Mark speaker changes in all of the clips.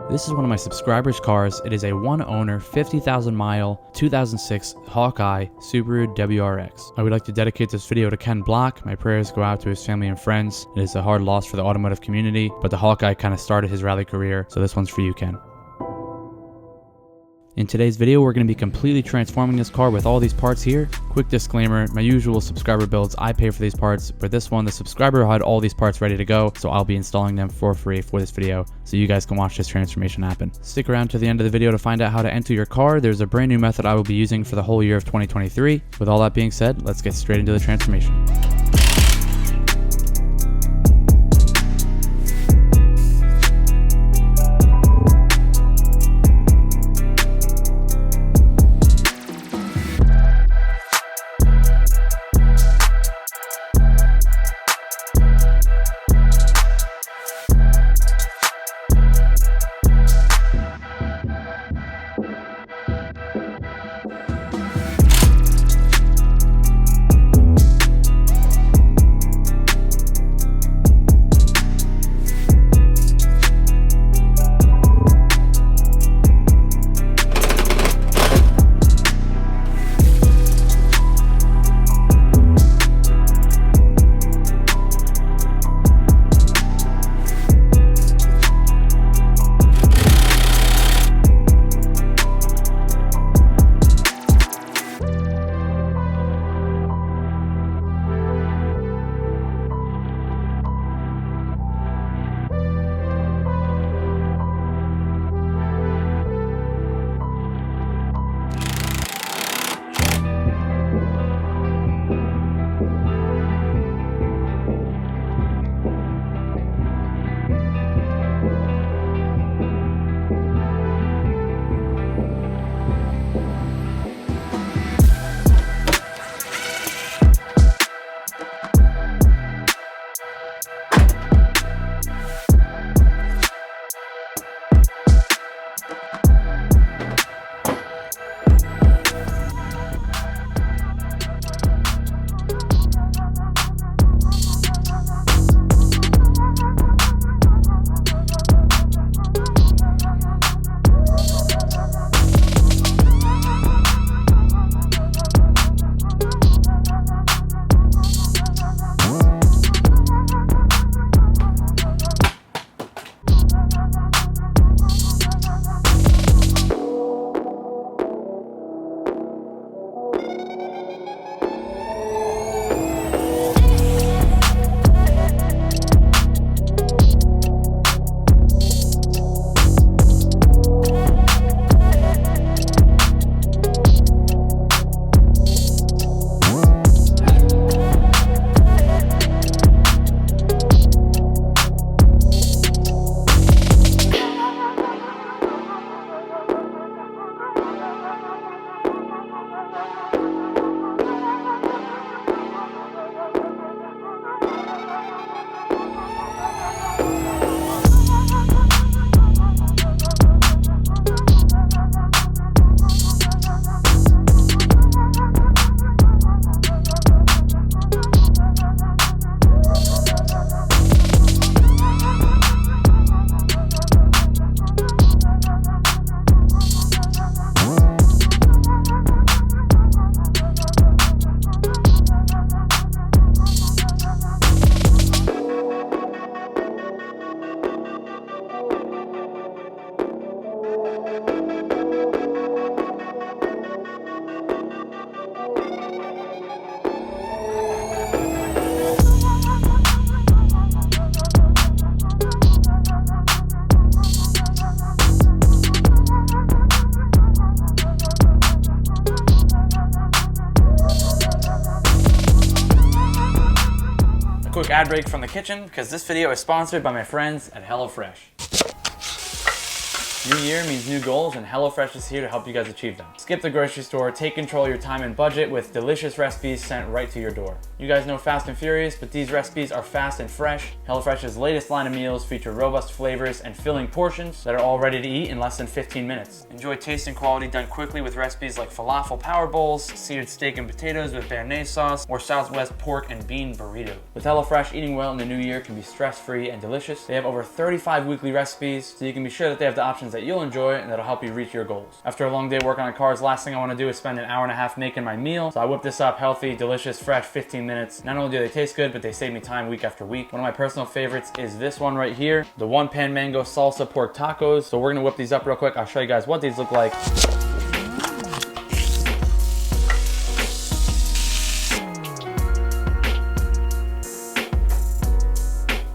Speaker 1: This is one of my subscribers' cars. It is a one-owner, 50,000 mile, 2006 Hawkeye Subaru WRX. I would like to dedicate this video to Ken Block. My prayers go out to his family and friends. It is a hard loss for the automotive community, but the Hawkeye kind of started his rally career, so this one's for you, Ken. In today's video, we're going to be completely transforming this car with all these parts here. Quick disclaimer, my usual subscriber builds, I pay for these parts, but this one, the subscriber had all these parts ready to go, so I'll be installing them for free for this video, so you guys can watch this transformation happen. Stick around to the end of the video to find out how to enter your car. There's a brand new method I will be using for the whole year of 2023. With all that being said, let's get straight into the transformation. Quick ad break from the kitchen because this video is sponsored by my friends at HelloFresh. New year means new goals, and HelloFresh is here to help you guys achieve them. Skip the grocery store, take control of your time and budget with delicious recipes sent right to your door. You guys know Fast and Furious, but these recipes are fast and fresh. HelloFresh's latest line of meals feature robust flavors and filling portions that are all ready to eat in less than 15 minutes. Enjoy taste and quality done quickly with recipes like falafel power bowls, seared steak and potatoes with béarnaise sauce, or Southwest pork and bean burrito. With HelloFresh, eating well in the new year can be stress-free and delicious. They have over 35 weekly recipes, so you can be sure that they have the options that you'll enjoy and that'll help you reach your goals. After a long day working on cars, last thing I want to do is spend an hour and a half making my meal. So I whip this up healthy, delicious, fresh, 15 minutes. Not only do they taste good, but they save me time week after week. One of my personal favorites is this one right here, the one pan mango salsa pork tacos. So we're gonna whip these up real quick. I'll show you guys what these look like.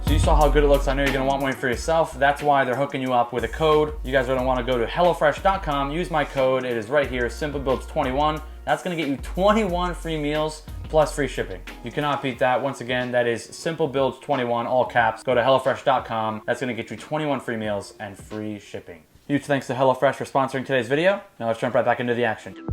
Speaker 1: You saw how good it looks. I know you're gonna want one for yourself. That's why they're hooking you up with a code. You guys are gonna wanna go to HelloFresh.com, use my code. It is right here, SimpleBuilds21. That's gonna get you 21 free meals plus free shipping. You cannot beat that. Once again, that is SimpleBuilds21, all caps. Go to HelloFresh.com. That's gonna get you 21 free meals and free shipping. Huge thanks to HelloFresh for sponsoring today's video. Now let's jump right back into the action.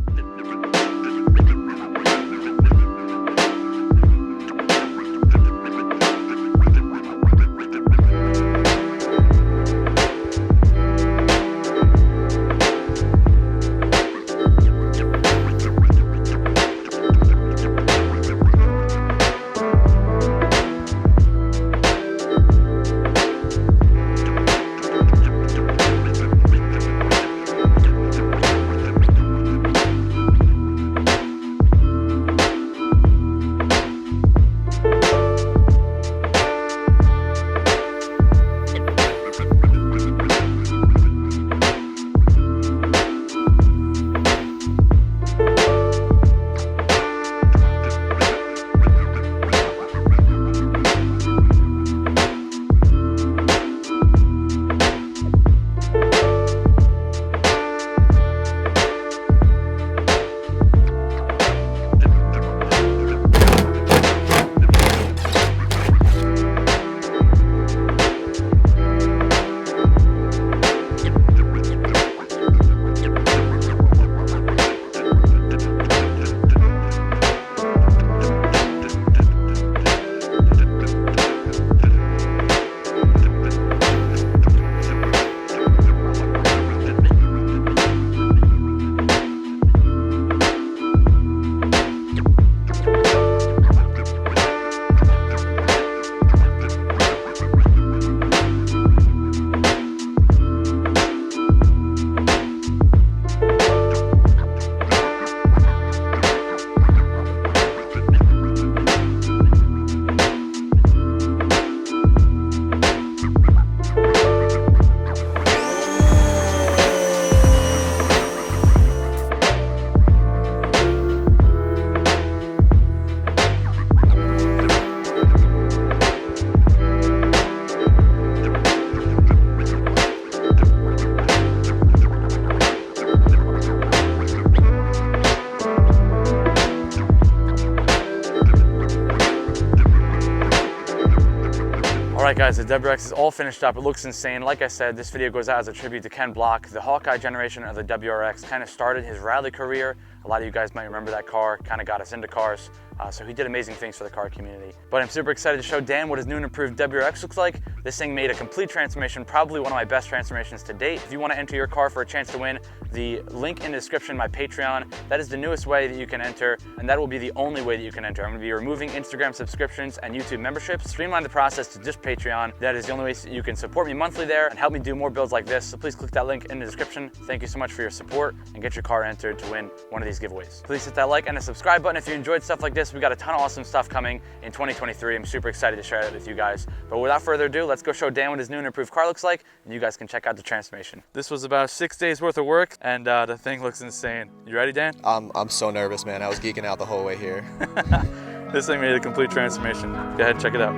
Speaker 1: Alright guys, the WRX is all finished up. It looks insane. Like I said, this video goes out as a tribute to Ken Block. The Hawkeye generation of the WRX kind of started his rally career. A lot of you guys might remember that car, kind of got us into cars. So he did amazing things for the car community. But I'm super excited to show Dan what his new and improved WRX looks like. This thing made a complete transformation, probably one of my best transformations to date. If you want to enter your car for a chance to win, the link in the description, my Patreon, that is the newest way that you can enter, and that will be the only way that you can enter. I'm going to be removing Instagram subscriptions and YouTube memberships, streamline the process to just Patreon. That is the only way you can support me monthly there and help me do more builds like this. So please click that link in the description. Thank you so much for your support, and get your car entered to win one of these giveaways. Please hit that like and a subscribe button if you enjoyed stuff like this. We got a ton of awesome stuff coming in 2023. I'm super excited to share it with you guys. But without further ado, let's go show Dan what his new and improved car looks like, and you guys can check out the transformation. This was about 6 days worth of work, and the thing looks insane. You ready, Dan?
Speaker 2: I'm so nervous, man. I was geeking out the whole way here.
Speaker 1: This thing made a complete transformation. Go ahead and check it out.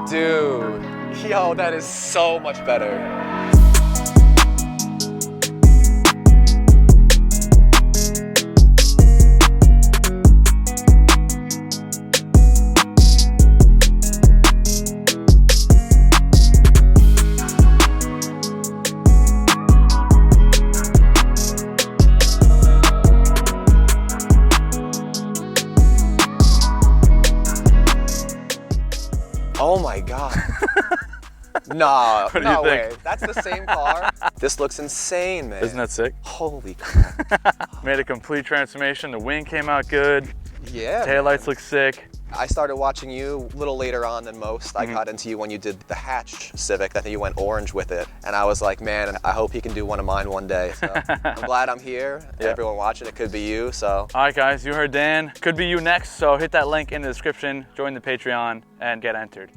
Speaker 2: Dude, yo, that is so much better. No,
Speaker 3: What do
Speaker 2: no
Speaker 3: you think?
Speaker 2: way. That's the same car. This looks insane, man.
Speaker 3: Isn't that sick?
Speaker 2: Holy crap.
Speaker 3: Made a complete transformation. The wing came out good.
Speaker 2: Yeah.
Speaker 3: Taillights look sick.
Speaker 2: I started watching you a little later on than most. I got into you when you did the hatch Civic. I think you went orange with it. And I was like, man, I hope he can do one of mine one day. So I'm glad I'm here.
Speaker 3: Yeah.
Speaker 2: Everyone watching, it could be you. So
Speaker 3: All right, guys, you heard Dan. Could be you next. So hit that link in the description, join the Patreon, and get entered.